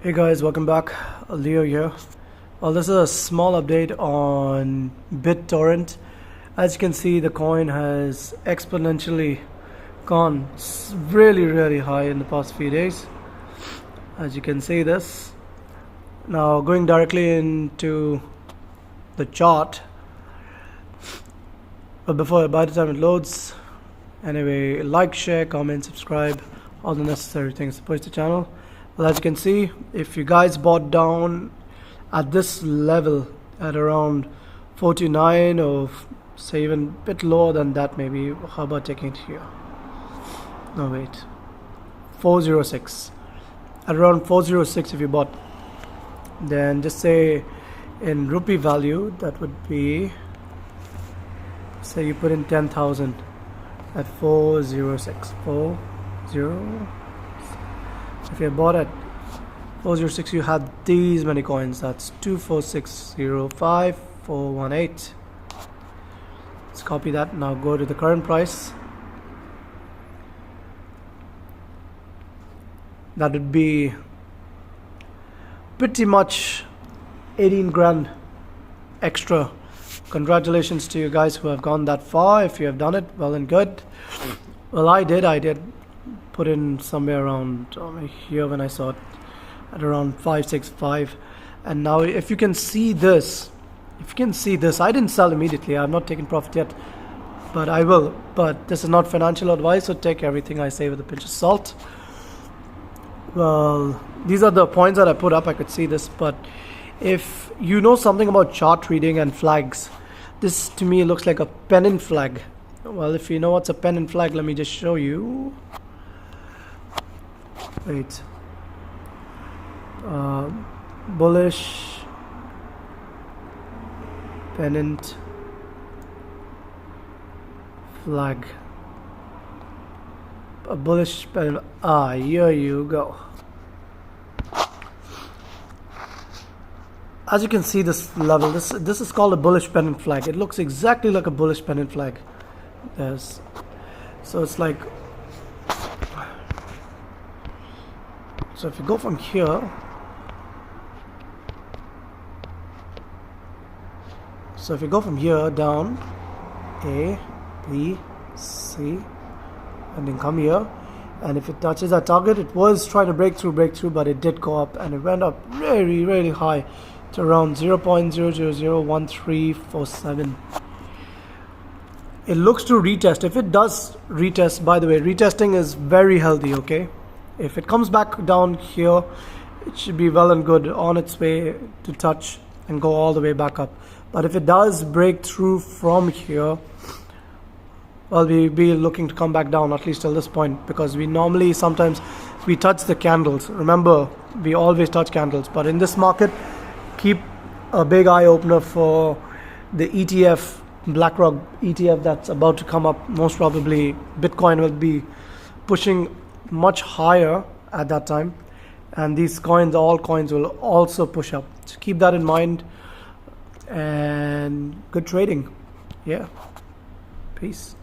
Hey guys, welcome back. Leo here. Well, this is a small update on Bittorrent. As you can see, the coin has exponentially gone really high in the past few days. As you can see this. Now going directly into the chart. But by the time it loads, anyway, like, share, comment, subscribe, all the necessary things to push the channel. Well, as you can see, if you guys bought down at this level at around 49 or say even a bit lower than that, maybe, how about taking it here? No, wait, 406. At around 406 if you bought, then just say in rupee value that would be, say you put in 10,000 at 406. If you bought at 406, you had these many coins. That's 24605,418. Let's copy that. Now go to the current price. That would be pretty much 18 grand extra. Congratulations to you guys who have gone that far. If you have done it, well and good. Well, I did put in somewhere around here when I saw it at around 565, and now if you can see this, I didn't sell immediately. I'm not taking profit yet, but I will. But this is not financial advice, so take everything I say with a pinch of salt. Well, these are the points that I put up. I could see this, but if you know something about chart reading and flags, this to me looks like a pennant flag. Well, if you know what's a pennant flag, let me just show you. Wait, bullish pennant flag, a bullish pennant. Here you go. As you can see, this level, this is called a bullish pennant flag. It looks exactly like a bullish pennant flag. So it's like, so if you go from here, down, A, B, C, and then come here, and if it touches that target, it was trying to break through, but it did go up, and it went up really high to around 0.0001347. It looks to retest. If it does retest, by the way, retesting is very healthy, okay? If it comes back down here, it should be well and good on its way to touch and go all the way back up. But if it does break through from here, well, we'll be looking to come back down at least till this point, because we normally sometimes we touch the candles. Remember, we always touch candles. But in this market, keep a big eye opener for the ETF, BlackRock ETF that's about to come up. Most probably Bitcoin will be pushing much higher at that time, and these coins, all coins, will also push up. So keep that in mind, and good trading. Yeah, peace.